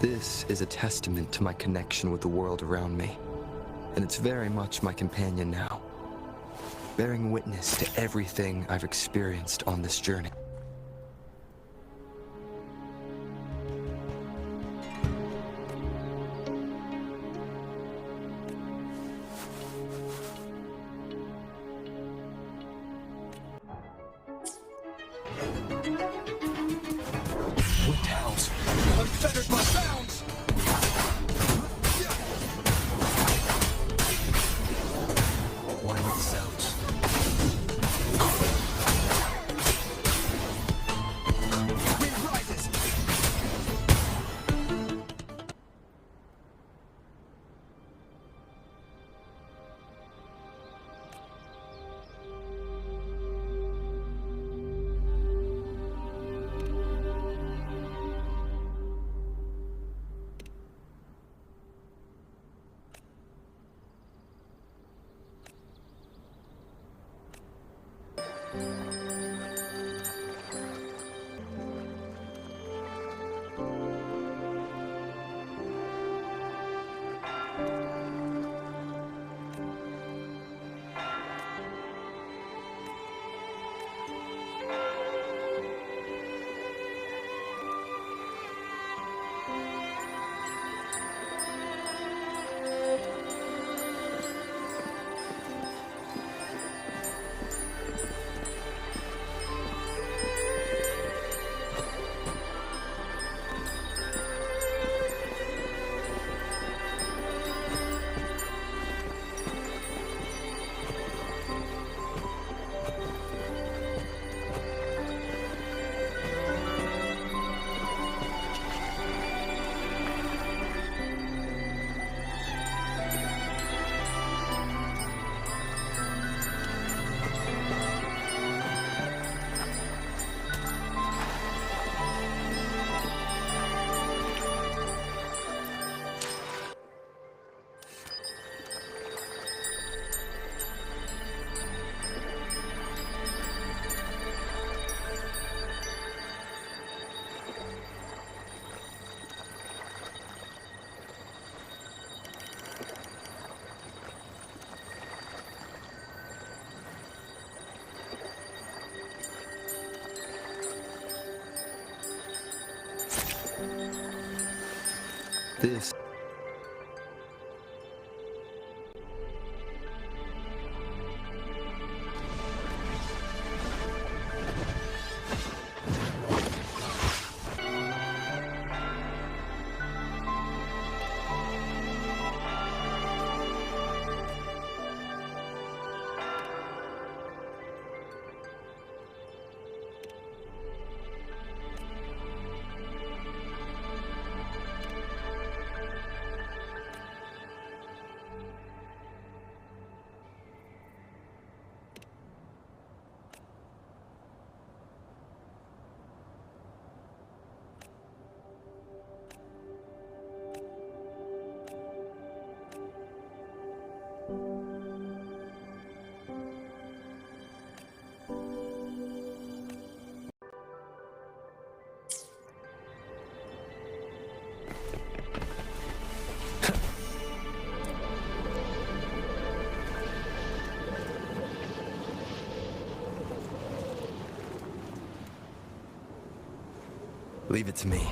This is a testament to my connection with the world around me, and it's very much my companion now, bearing witness to everything I've experienced on this journey. Wind howls, unfettered by sounds! Wild sounds. Wind rises! This Leave it to me.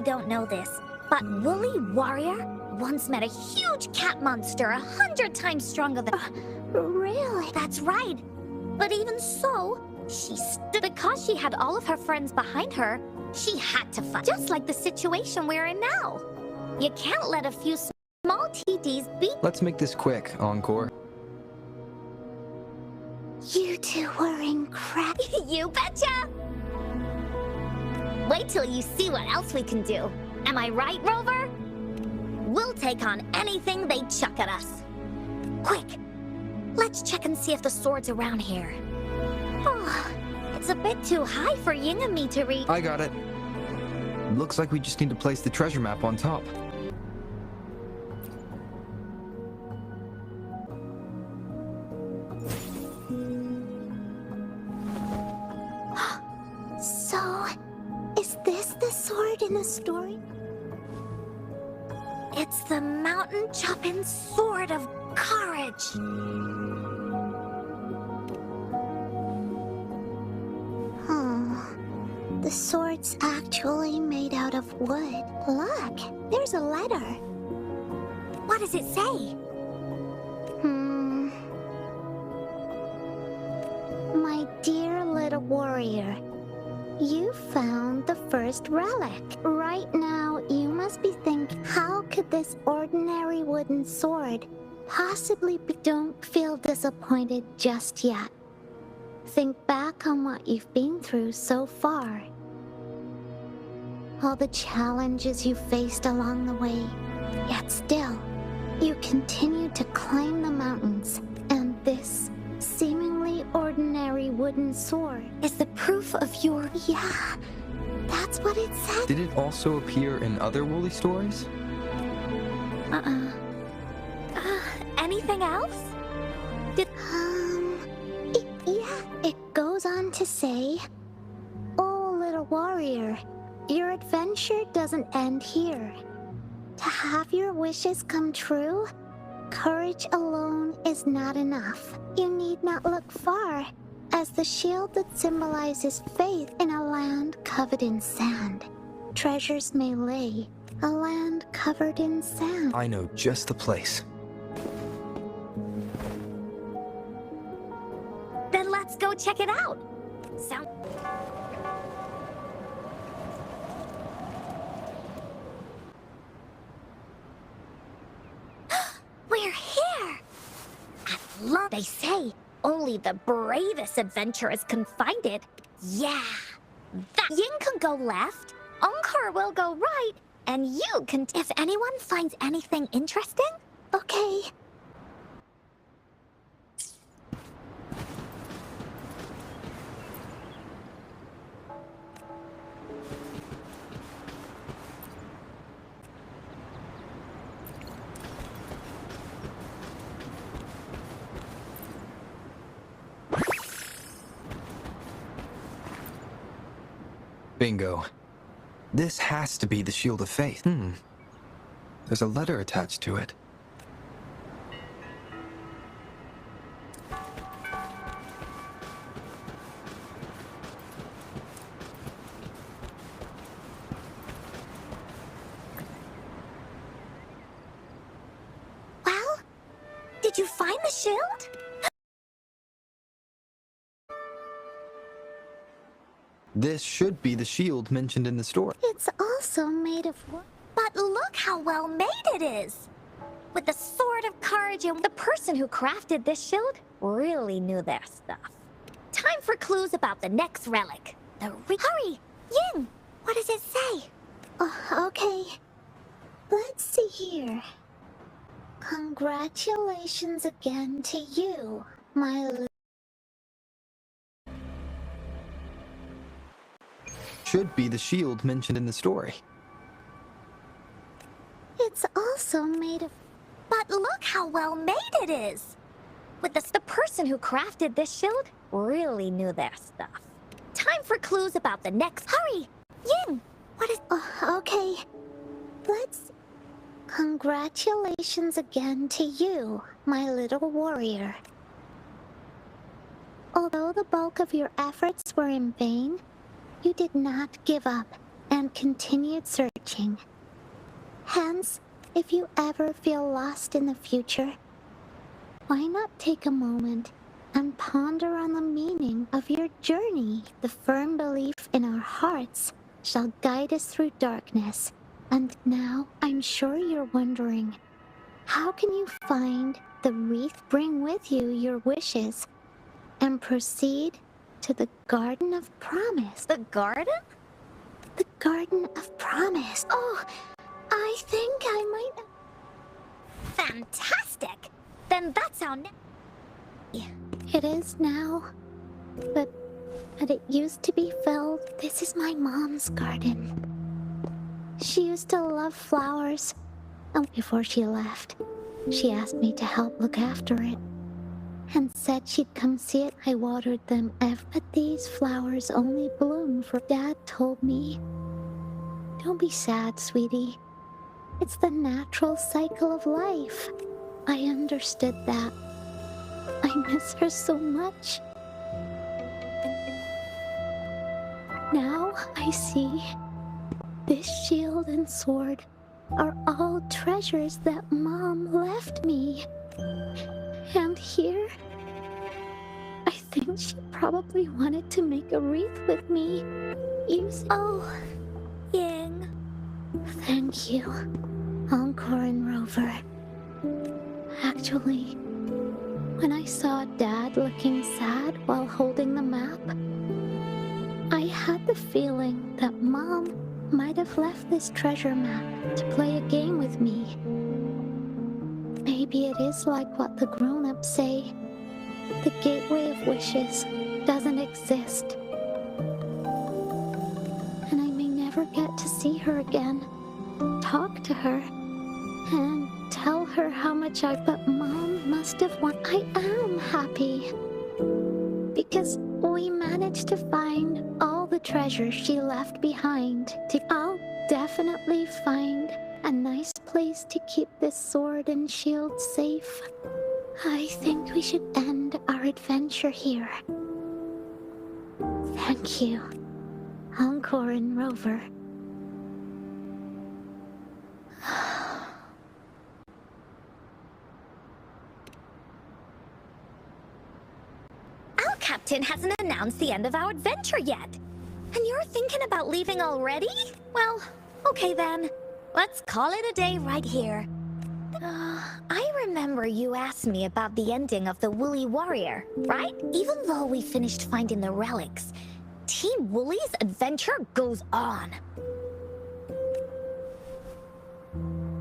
don't know this, but Woolly Warrior once met a huge cat monster 100 times stronger than... Really? That's right. But even so, because she had all of her friends behind her, she had to fight. Just like the situation we're in now. You can't let a few small TDs beat... Let's make this quick, Encore. You two were incredible. You betcha! Wait till you see what else we can do. Am I right, Rover? We'll take on anything they chuck at us. Quick! Let's check and see if the sword's around here. Oh, it's a bit too high for Ying and me to reach. I got it. Looks like we just need to place the treasure map on top. So, is this the sword in the story? It's the Mountain Chopping Sword of Courage. The sword's actually made out of wood. Look, there's a letter. What does it say? My dear little warrior, you found the first relic. Right now, you must be thinking, how could this ordinary wooden sword possibly be... Don't feel disappointed just yet. Think back on what you've been through so far. All the challenges you faced along the way. Yet still, you continue to climb the mountains, and this seemingly ordinary wooden sword is the proof of your... Yeah, that's what it said. Did it also appear in other Woolly stories? Anything else? Yeah, it goes on to say, oh, little warrior, your adventure doesn't end here. To have your wishes come true, courage alone is not enough. You need not look far, as the shield that symbolizes faith in a land covered in sand. Treasures may lay, a land covered in sand. I know just the place. Then let's go check it out. Sound... We're here! At last, they say, only the bravest adventurers can find it. Yeah! That Ying can go left, Encore will go right, and you can... If anyone finds anything interesting, okay. Bingo. This has to be the Shield of Faith. There's a letter attached to it. Well, did you find the shield? This should be the shield mentioned in the story. It's also made of wood. But look how well made it is! With the Sword of Courage, and the person who crafted this shield really knew their stuff. Time for clues about the next relic. Hurry! Ying! What does it say? Okay. Let's see here. Congratulations again to you, my little... Should be the shield mentioned in the story. It's also made of... But look how well made it is! With the person who crafted this shield really knew their stuff. Time for clues about the next... Hurry! Ying! What is... Okay. Let's... Congratulations again to you, my little warrior. Although the bulk of your efforts were in vain, you did not give up and continued search. watching. Hence, if you ever feel lost in the future, why not take a moment and ponder on the meaning of your journey? The firm belief in our hearts shall guide us through darkness. And now I'm sure you're wondering, how can you find the wreath, bring with you your wishes, and proceed to the Garden of Promise? The garden? The Garden of Promise. Oh, I think I might... Fantastic! Then that's how It is now. But it used to be filled. This is my mom's garden. She used to love flowers. And before she left, she asked me to help look after it. And said she'd come see it. I watered them but these flowers only bloom for... Dad told me, don't be sad, sweetie. It's the natural cycle of life. I understood that. I miss her so much. Now I see this shield and sword are all treasures that Mom left me. And here, I think she probably wanted to make a wreath with me. Oh, Ying. Thank you, Encore and Rover. Actually, when I saw Dad looking sad while holding the map, I had the feeling that Mom might have left this treasure map to play a game with me. Maybe it is like what the grown-ups say. The Gateway of Wishes doesn't exist. And I may never get to see her again, talk to her, and tell her how much but Mom must have I am happy. Because we managed to find all the treasures she left behind. I'll definitely find a nice place to keep this sword and shield safe. I think we should end our adventure here. Thank you, Encore and Rover. Our captain hasn't announced the end of our adventure yet. And you're thinking about leaving already? Well, okay then. Let's call it a day right here. I remember you asked me about the ending of the Woolly Warrior, right? Even though we finished finding the relics, Team Woolly's adventure goes on.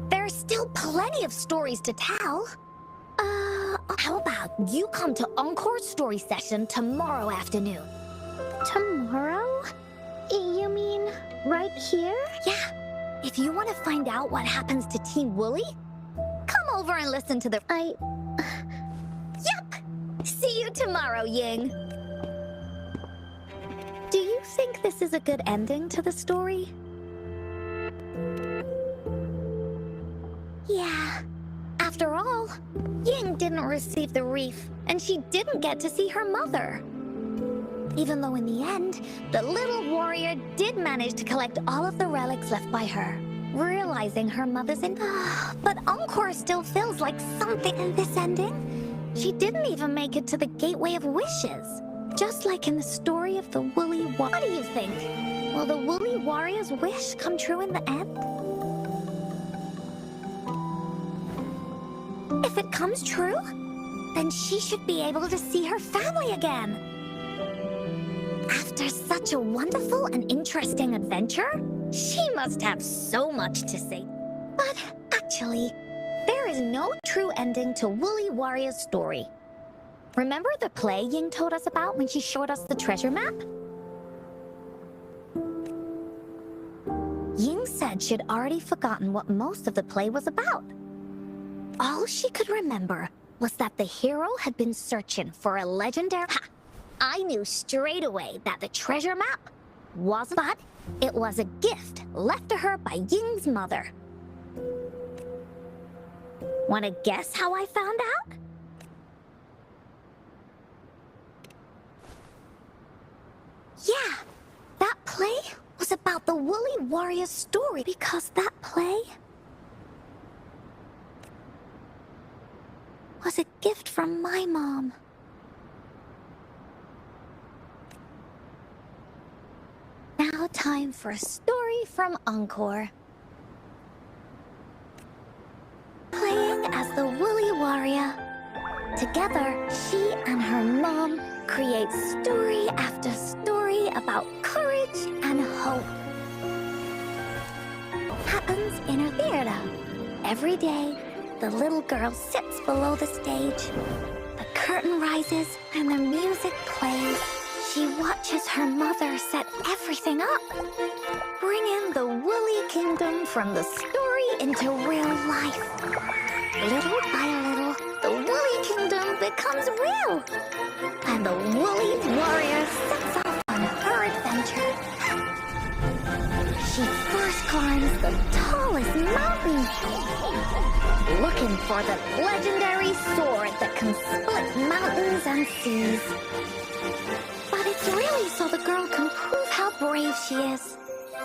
There's still plenty of stories to tell. How about you come to Encore's story session tomorrow afternoon? Tomorrow? You mean right here? Yeah. If you want to find out what happens to Team Woolly, come over and listen to the... Yup! See you tomorrow, Ying. Do you think this is a good ending to the story? Yeah. After all, Ying didn't receive the wreath, and she didn't get to see her mother. Even though in the end, the little warrior did manage to collect all of the relics left by her, realizing her mother's But Encore still feels like something in this ending. She didn't even make it to the Gateway of Wishes. Just like in the story of the Woolly Warrior. What do you think? Will the Woolly Warrior's wish come true in the end? If it comes true, then she should be able to see her family again. After such a wonderful and interesting adventure, she must have so much to say. But actually, there is no true ending to Woolly Warrior's story. Remember the play Ying told us about when she showed us the treasure map? Ying said she'd already forgotten what most of the play was about. All she could remember was that the hero had been searching for a legendary... Ha! I knew straight away that the treasure map wasn't... But it was a gift left to her by Ying's mother. Wanna guess how I found out? Yeah, that play was about the Woolly Warrior story because that play was a gift from my mom. Now time for a story from Encore. Playing as the Woolly Warrior. Together, she and her mom create story after story about courage and hope. Happens in her theater. Every day, the little girl sits below the stage. The curtain rises and the music plays. She watches her mother set everything up, bringing the Woolly Kingdom from the story into real life. Little by little, the Woolly Kingdom becomes real, and the Woolly Warrior sets off on her adventure. She first climbs the tallest mountain, looking for the legendary sword that can split mountains and seas. But it's really so the girl can prove how brave she is.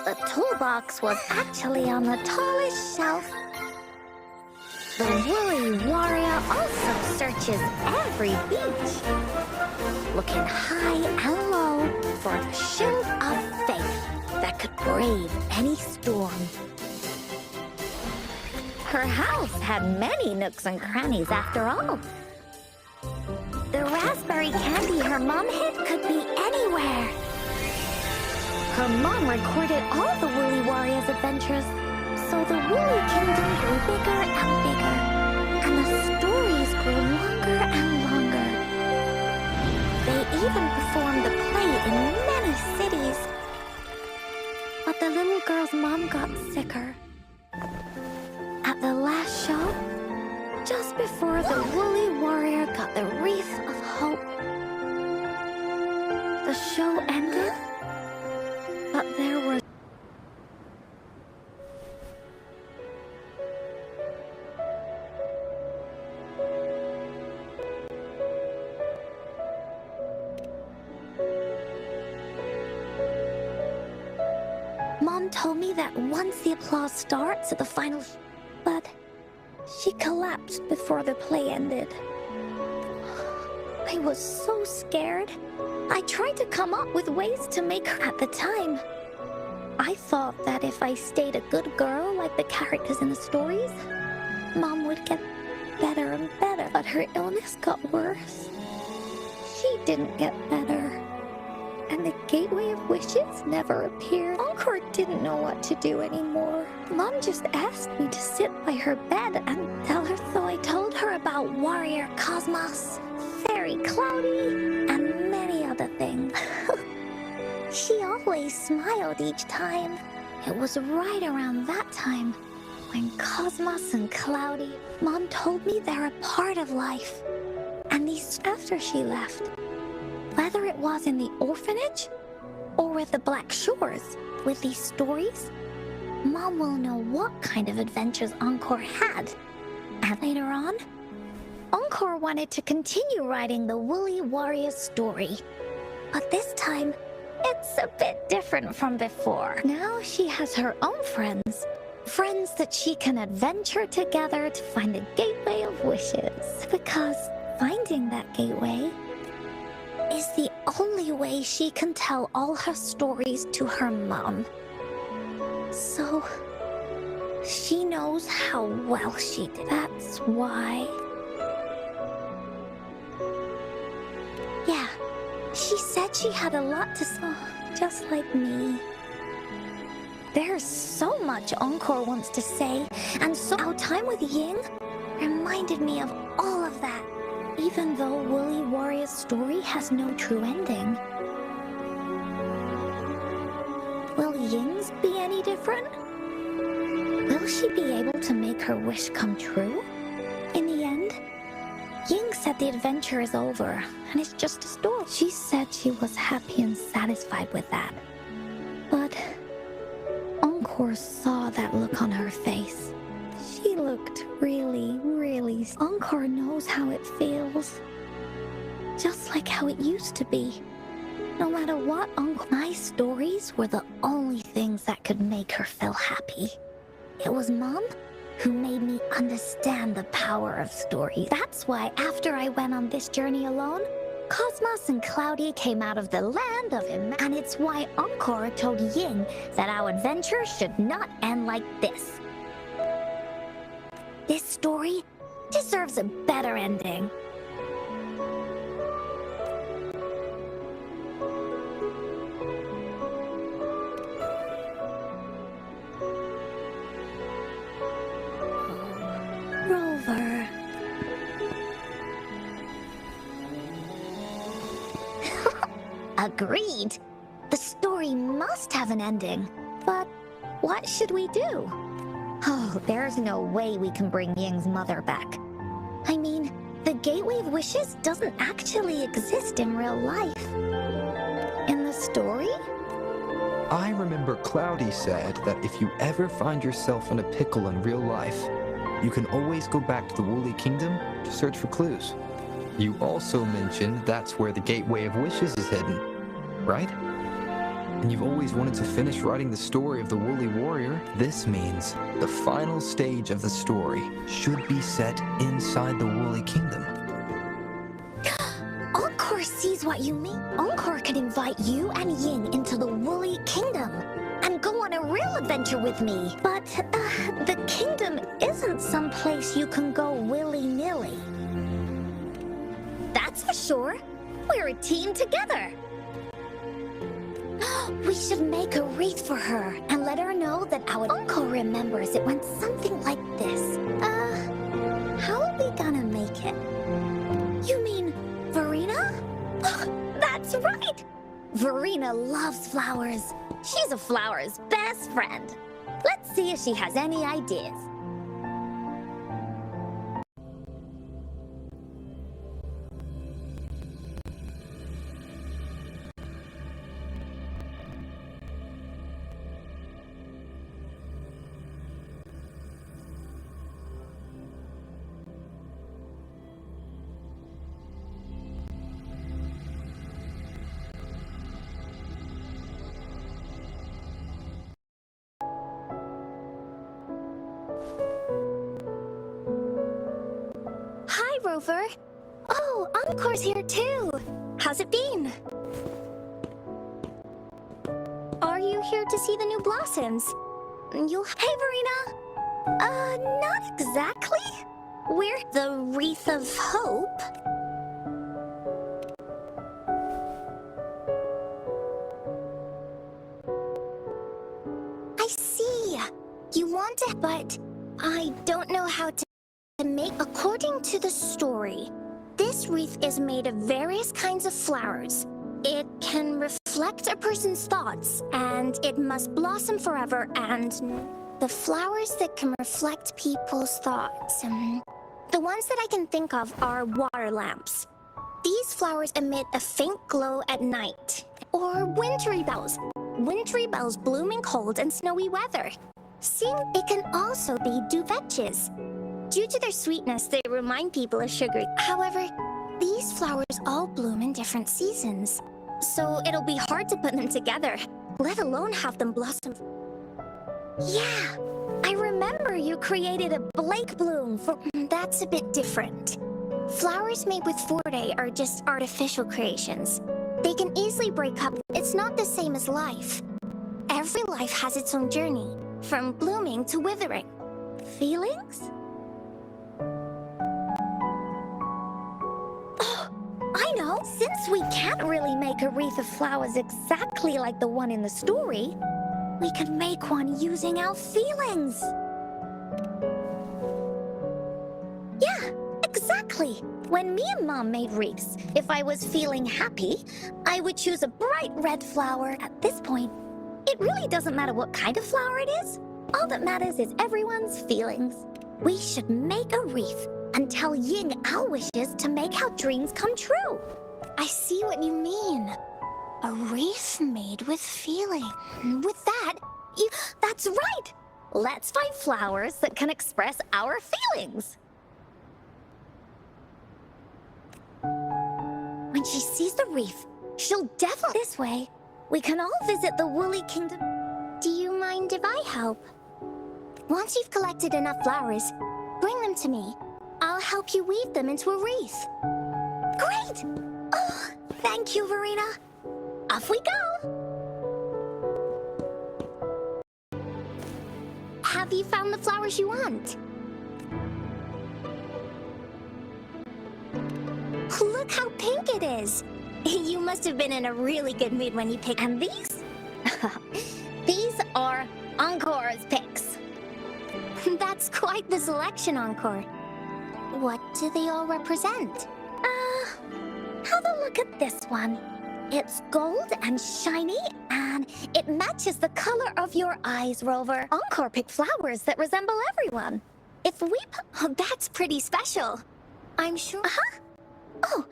The toolbox was actually on the tallest shelf. The Woolly Warrior also searches every beach, looking high and low for the shield of faith that could brave any storm. Her house had many nooks and crannies after all. The raspberry candy her mom hid could be anywhere. Her mom recorded all the Woolly Warrior's adventures, so the Woolly Kingdom grew bigger and bigger, and the stories grew longer and longer. They even performed the play in many cities. But the little girl's mom got sicker. At the last show, just before the Woolly Warrior got the wreath of hope, the show ended, but there were Mom told me that once the applause starts at the final but she collapsed before the play ended. I was so scared. I tried to come up with ways to make her at the time. I thought that if I stayed a good girl like the characters in the stories, Mom would get better and better. But her illness got worse. She didn't get better. And the Gateway of Wishes never appeared. Encore didn't know what to do anymore. Mom just asked me to sit by her bed and tell her, so I told her about Warrior Cosmos, Fairy Cloudy, and many other things. She always smiled each time. It was right around that time when Cosmos and Cloudy, Mom told me they're a part of life. And these after she left, whether it was in the orphanage or with the Black Shores, with these stories, Mom will know what kind of adventures Encore had. And later on, Encore wanted to continue writing the Woolly Warrior story. But this time, it's a bit different from before. Now she has her own friends. Friends that she can adventure together to find the Gateway of Wishes. Because finding that gateway is the only way she can tell all her stories to her mom. So, she knows how well she did. That's why. Yeah, she said she had a lot to say, just like me. There's so much Encore wants to say, and so our time with Ying reminded me of all of that. Even though Woolly Warrior's story has no true ending. Will Ying's be any different? Will she be able to make her wish come true? In the end, Ying said the adventure is over, and it's just a story. She said she was happy and satisfied with that. But Encore saw that look on her face. She looked really. Encore knows how it feels. Just like how it used to be. No matter what, my stories were the only things that could make her feel happy. It was Mom who made me understand the power of stories. That's why after I went on this journey alone, Cosmos and Cloudy came out of the land of and it's why Encore told Ying that our adventure should not end like this. This story deserves a better ending. Rover. Agreed. The story must have an ending. But what should we do? Oh, there's no way we can bring Ying's mother back. I mean, the Gateway of Wishes doesn't actually exist in real life. In the story? I remember Cloudy said that if you ever find yourself in a pickle in real life, you can always go back to the Woolly Kingdom to search for clues. You also mentioned that's where the Gateway of Wishes is hidden, right? And you've always wanted to finish writing the story of the Woolly Warrior. This means the final stage of the story should be set inside the Woolly Kingdom. Encore sees what you mean. Encore can invite you and Ying into the Woolly Kingdom and go on a real adventure with me. But the kingdom isn't some place you can go willy-nilly. That's for sure. We're a team together. We should make a wreath for her and let her know that our uncle remembers it went something like this. How are we gonna make it? You mean Verena? That's right! Verena loves flowers. She's a flower's best friend. Let's see if she has any ideas. Hi, Rover. Oh, Encore's here too. How's it been? Are you here to see the new blossoms? Hey, Verena. Not exactly. We're the Wreath of Hope. I see. You want to, but I don't know how to make. According to the story, this wreath is made of various kinds of flowers. It can reflect a person's thoughts, and it must blossom forever, and the flowers that can reflect people's thoughts. The ones that I can think of are water lamps. These flowers emit a faint glow at night. Or wintry bells. Wintry bells bloom in cold and snowy weather. It can also be duvetches. Due to their sweetness, they remind people of sugar. However, these flowers all bloom in different seasons. So it'll be hard to put them together, let alone have them blossom. Yeah, I remember you created a Blake bloom for... That's a bit different. Flowers made with Forte are just artificial creations. They can easily break up. It's not the same as life. Every life has its own journey, from blooming to withering. Feelings? I know! Since we can't really make a wreath of flowers exactly like the one in the story, we could make one using our feelings! Yeah, exactly! When me and Mom made wreaths, if I was feeling happy, I would choose a bright red flower. At this point, it really doesn't matter what kind of flower it is. All that matters is everyone's feelings. We should make a wreath and tell Ying our wishes to make our dreams come true. I see what you mean. A wreath made with feeling. With that, that's right! Let's find flowers that can express our feelings. When she sees the wreath, She'll definitely this way. We can all visit the Woolly Kingdom. Do you mind if I help? Once you've collected enough flowers, bring them to me. I'll help you weave them into a wreath. Great! Oh, thank you, Verena. Off we go! Have you found the flowers you want? Look how pink it is! You must have been in a really good mood when you picked. And these? These are Encore's picks. That's quite the selection, Encore. What do they all represent? Have a look at this one. It's gold and shiny, and it matches the color of your eyes, Rover. Encore picked flowers that resemble everyone. If we Oh, that's pretty special. I'm sure. Oh,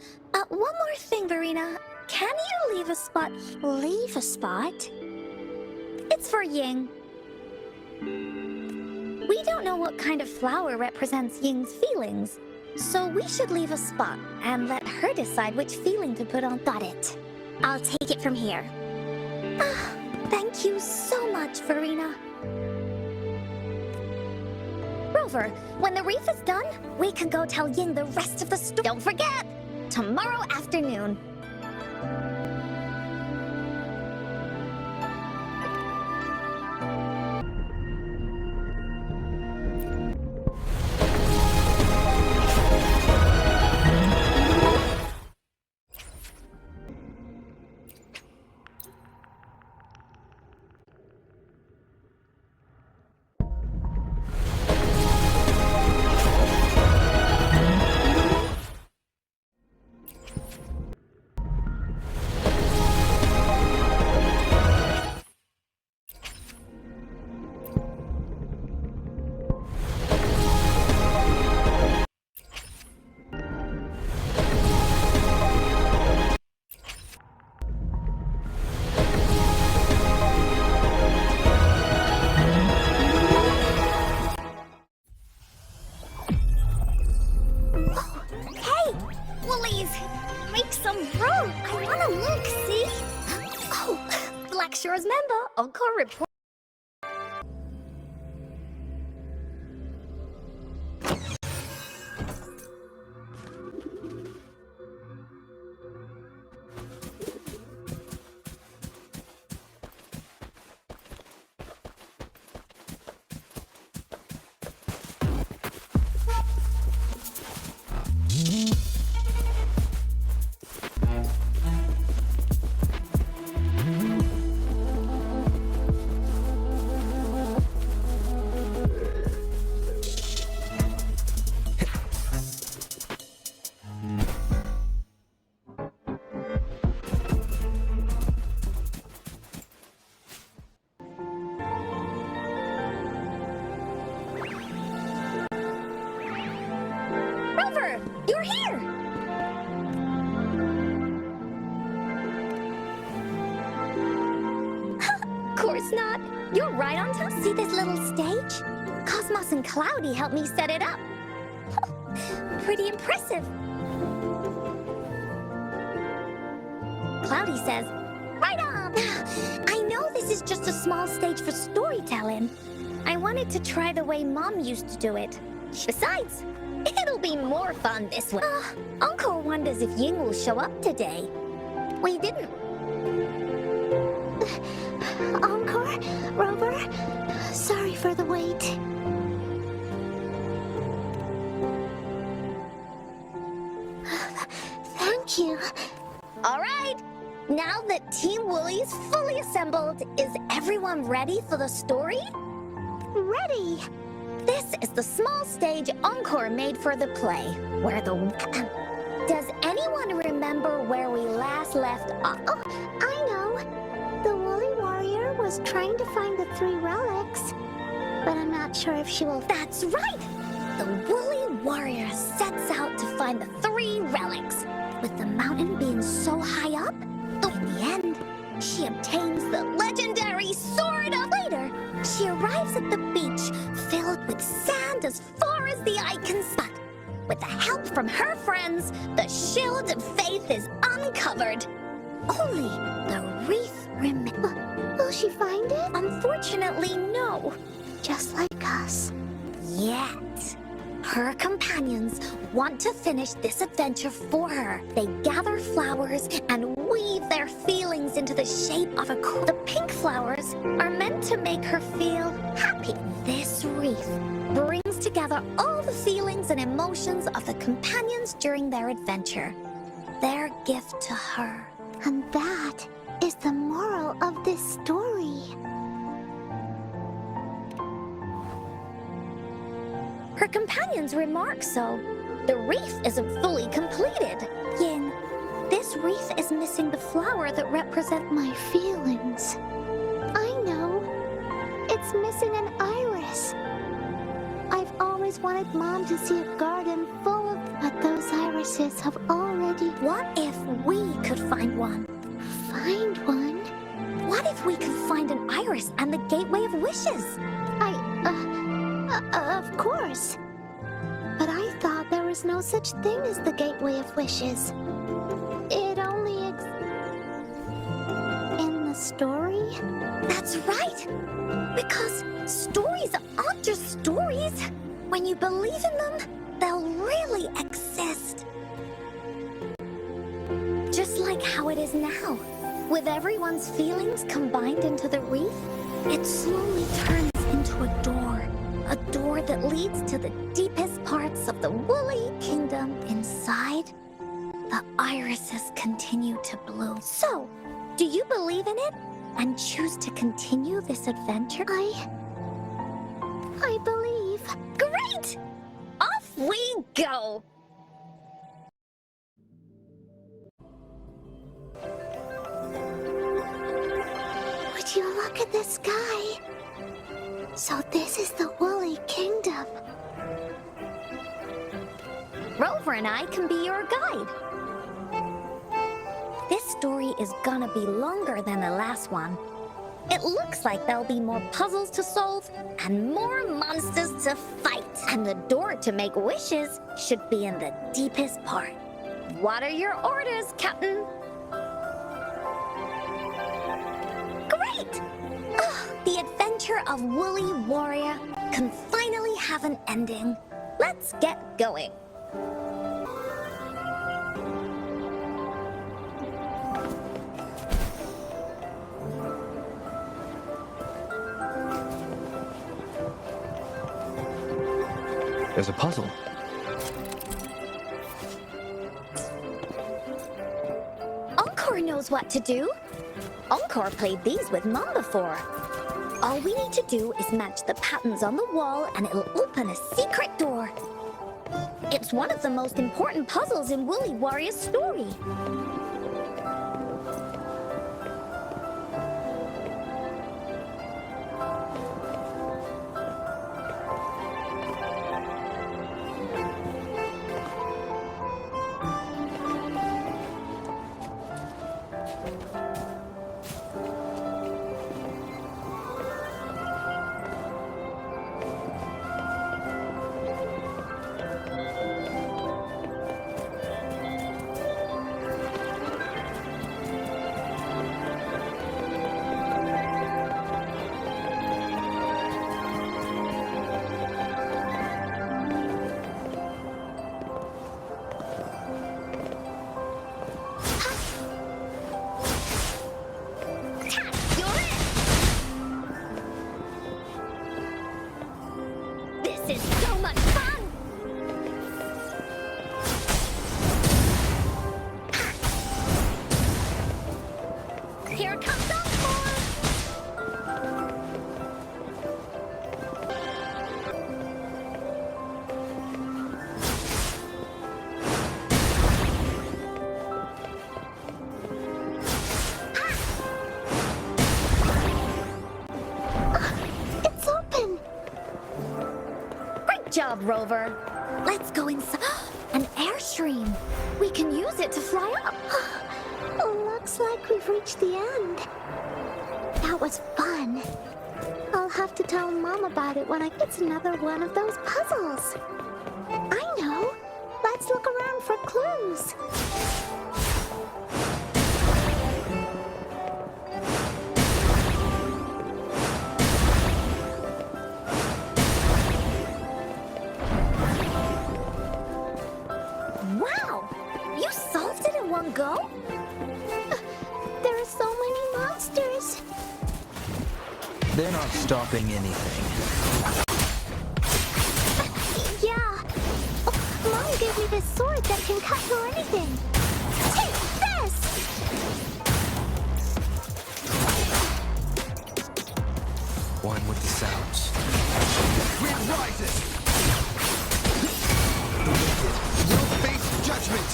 one more thing, Verena. Can you leave a spot? Leave a spot? It's for Ying. We don't know what kind of flower represents Ying's feelings, so we should leave a spot and let her decide which feeling to put on. Got it. I'll take it from here. Thank you so much, Verena. Rover, when the wreath is done, we can go tell Ying the rest of the story. Don't forget, tomorrow afternoon. Blackshore's member, Encore report. Rover, you're here! Course not. You're right on time. See this little stage? Cosmos and Cloudy helped me set it up. Pretty impressive. Cloudy says, right on! I know this is just a small stage for storytelling. I wanted to try the way Mom used to do it. Besides, it'll be more fun this way. Encore wonders if Ying will show up today. We didn't. Encore? Rover? Sorry for the wait. Thank you. All right. Now that Team Woolly is fully assembled, is everyone ready for the story? Ready. This is the small stage Encore made for the play, where the... Does anyone remember where we last left off? Oh, I know. The Woolly Warrior was trying to find the 3 relics, but I'm not sure if she will... That's right! The Woolly Warrior sets out to find the 3 relics. With the mountain being so high up, in the end, she obtains the legendary Sword of... Later, she arrives at the beach filled with sand as far as the eye can see. But with the help from her friends, the Shield of Faith is uncovered. only the wreath remains. Will she find it? Unfortunately, no. Just like us. Yet. Her companions want to finish this adventure for her. They gather flowers and weave their feelings into the shape of a crown. The pink flowers are meant to make her feel happy. This wreath brings together all the feelings and emotions of the companions during their adventure. Their gift to her. And that is the moral of this story. Her companions remark so. The wreath isn't fully completed. Ying, this wreath is missing the flower that represents My feelings. I know. It's missing an iris. I've always wanted Mom to see a garden full of... But those irises have already... What if we could find one? Find one? What if we could find an iris and the Gateway of Wishes? Of course. But I thought there was no such thing as the Gateway of Wishes. It only in the story? That's right. Because stories aren't just stories. When you believe in them, they'll really exist. Just like how it is now. With everyone's feelings combined into the wreath, it slowly turns into a door. A door that leads to the deepest parts of the Woolly Kingdom. Inside, the irises continue to bloom. So, do you believe in it and choose to continue this adventure? I believe. Great! Off we go! Would you look at the sky? So this is the Woolly Kingdom. Rover and I can be your guide. This story is gonna be longer than the last one. It looks like there'll be more puzzles to solve and more monsters to fight. And the door to make wishes should be in the deepest part. What are your orders, Captain? Great! The adventure of Woolly Warrior can finally have an ending. Let's get going. There's a puzzle. Encore knows what to do. Encore played these with Mom before. All we need to do is match the patterns on the wall and it'll open a secret door. It's one of the most important puzzles in Woolly Warrior's story. This is so much fun! Here comes Encore! It's open! Great job, Rover. Let's go inside. An airstream. We can use it to fly up. Looks like we've reached the end. That was fun. I'll have to tell Mom about it when it's another one of those puzzles. I know. Let's look around for clues. They're not stopping anything. Yeah. Oh, Mom gave me this sword that can cut through anything. Take this! One with the sounds. Wind rises! The wicked will face judgment!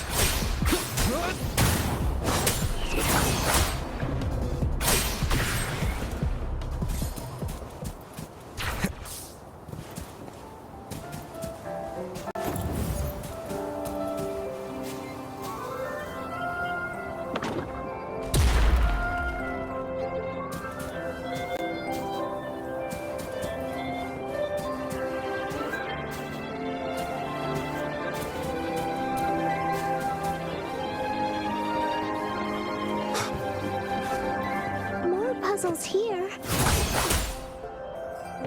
More puzzles here.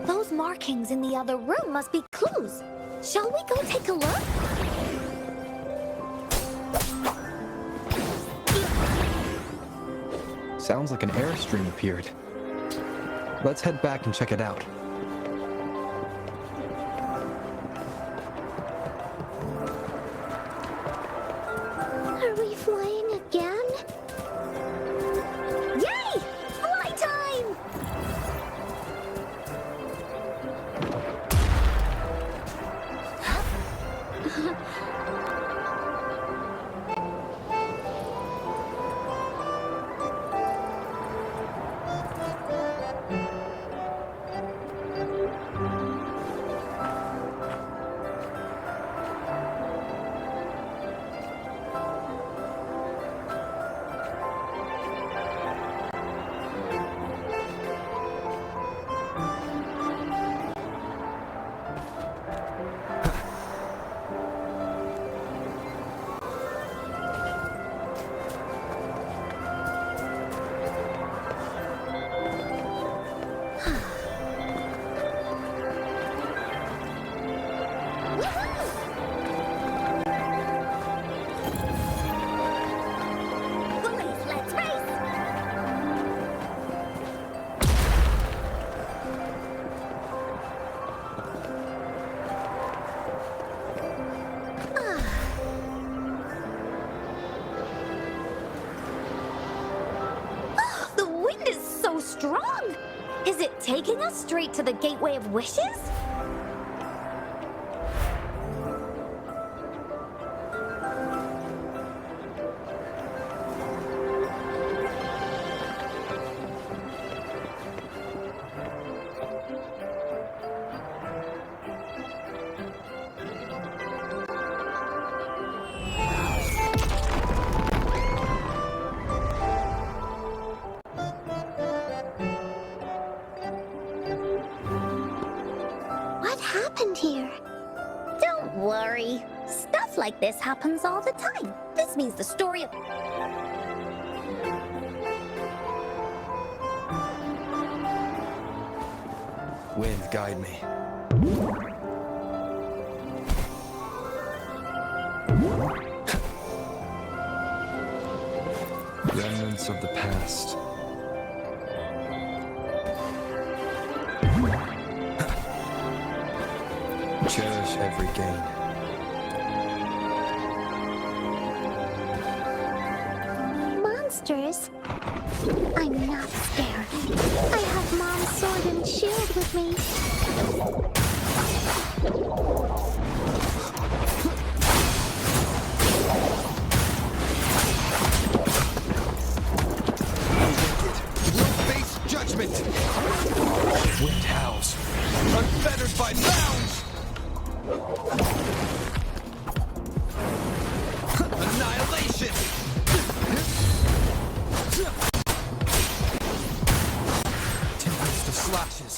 Those markings in the other room must be clues. Shall we go take a look? Sounds like an airstream appeared. Let's head back and check it out. Are we flying again? Yay! Flight time! Bullies, let's race! The wind is so strong! Is it taking us straight to the Gateway of Wishes? What happened here? Don't worry. Stuff like this happens all the time. This means the story of... Wind, guide me. Remnants of the past. Cherish every gain. Monsters? I'm not scared. I have Mom's sword and shield with me. Will face judgment! Wind howls, unfettered by bounds! Annihilation! Tempest of slashes.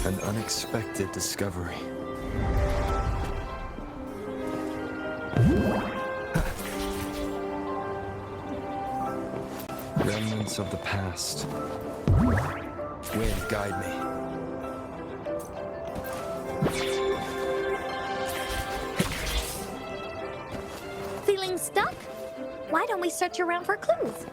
An unexpected discovery. Remnants of the past. Wind, guide me. Why don't we search around for clues?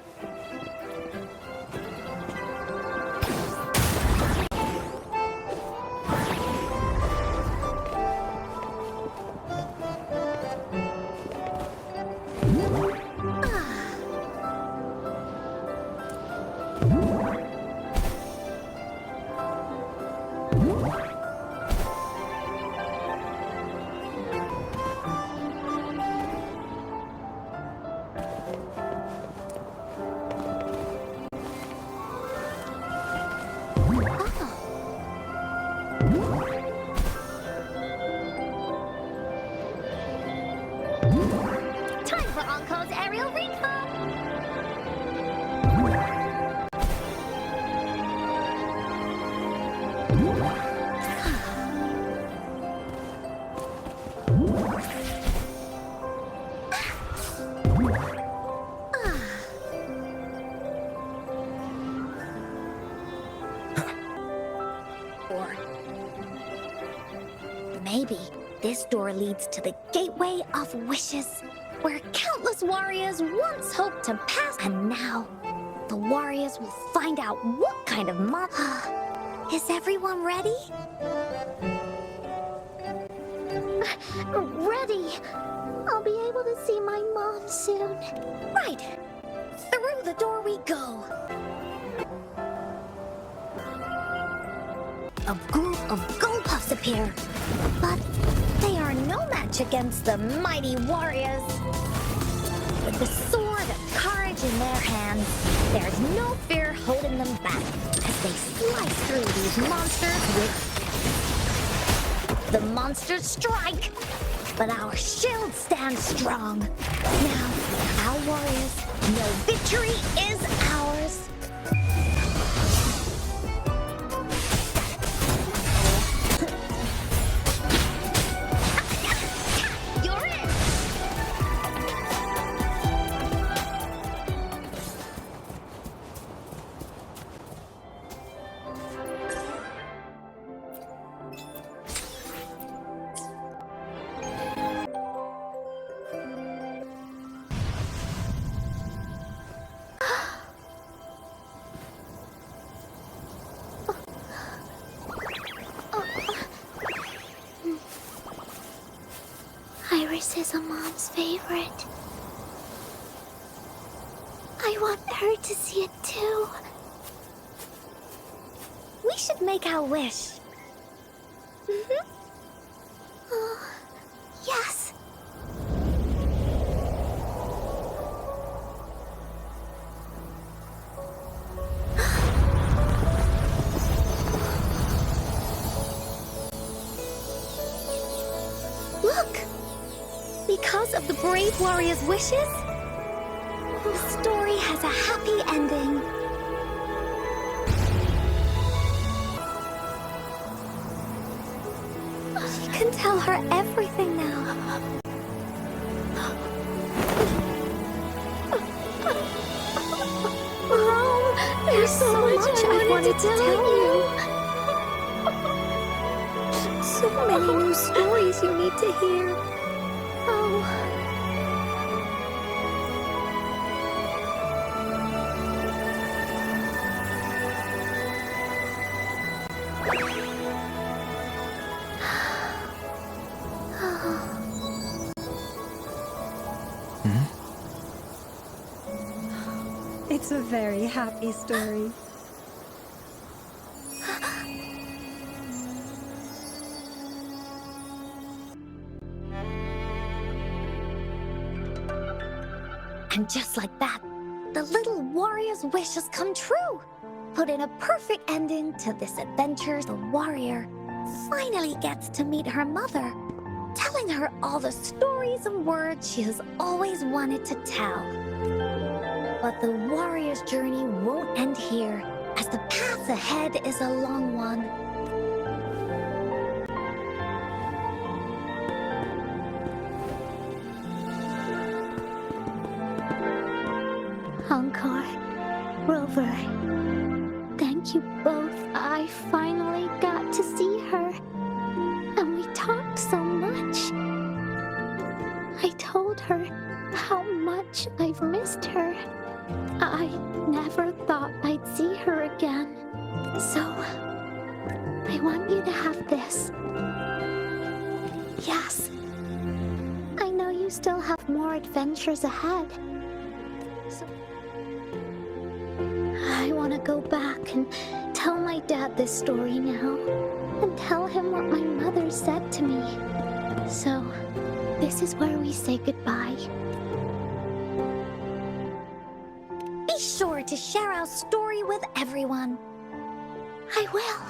Time for Enco's aerial recon! Or maybe this door leads to the Gateway of Wishes, where countless warriors once hoped to pass, and now the warriors will find out what kind of Is everyone ready? Ready. I'll be able to see my mom soon. Right. Through the door we go. A group of Gullpuffs appear, but they are no match against the mighty warriors. With the sword of courage in their hands, there's no fear holding them back as they slice through these monsters with... The monsters strike, but our shield stands strong. Now, our warriors know victory is ours. You're in! Iris is a mom's favorite. I want her to see it too. We should make our wish. Yes. Look! Because of the brave warrior's wishes, the story has a happy ending. She can tell her everything now. Mom, there's so much I wanted to tell you. So many new stories you need to hear. Oh. It's a very happy story. And just like that, the little warrior's wish has come true. Put in a perfect ending to this adventure. The warrior finally gets to meet her mother, telling her all the stories and words she has always wanted to tell. But the warrior's journey won't end here, as the path ahead is a long one. Encore, Rover, thank you both. I finally got to see her. And we talked so much. I told her how much I've have this. Yes. I know you still have more adventures ahead. So I want to go back and tell my dad this story now. And tell him what my mother said to me. So, this is where we say goodbye. Be sure to share our story with everyone. I will.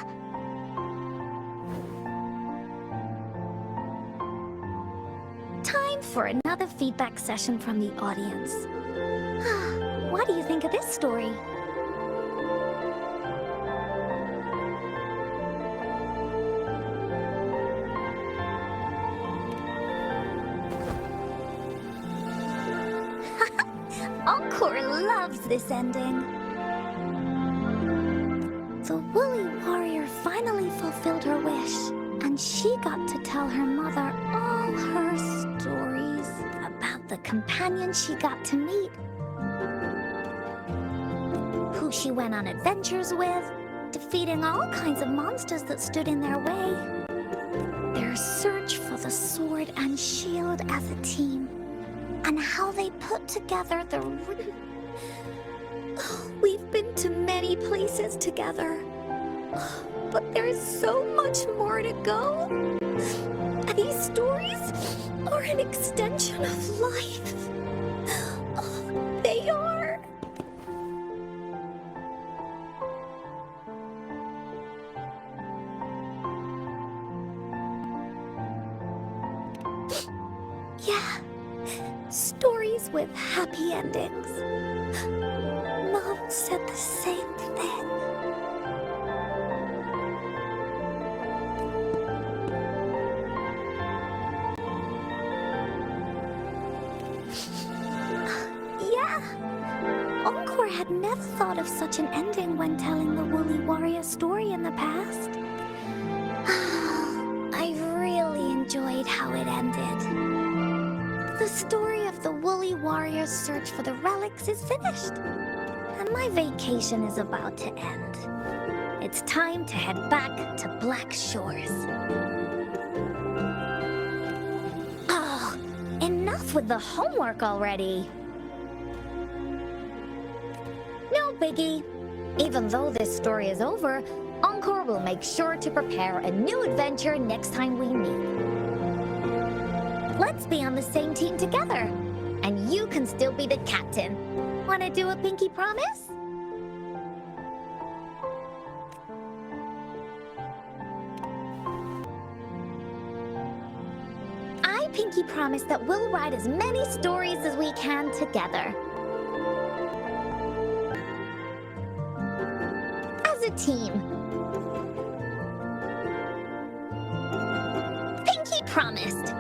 Time for another feedback session from the audience. What do you think of this story? Encore loves this ending. The woolly warrior finally fulfilled her wish, and she got to tell her mother all her stories about the companion she got to meet, who she went on adventures with, defeating all kinds of monsters that stood in their way, their search for the sword and shield as a team, and how they put together the We've been to many places together, but there's so much more to go. These stories are an extension of life. They are. Yeah, stories with happy endings. Mom said the same thing. Yeah, Encore had never thought of such an ending when telling the Woolly Warrior story in the past. I really enjoyed how it ended. The story of the Woolly Warrior's search for the relics is finished, and my vacation is about to end. It's time to head back to Black Shores. Oh, enough with the homework already. No biggie. Even though this story is over, Encore will make sure to prepare a new adventure next time we meet. Let's be on the same team together. And you can still be the captain. Wanna do a pinky promise? I pinky promise that we'll write as many stories as we can together. As a team. Pinky promised.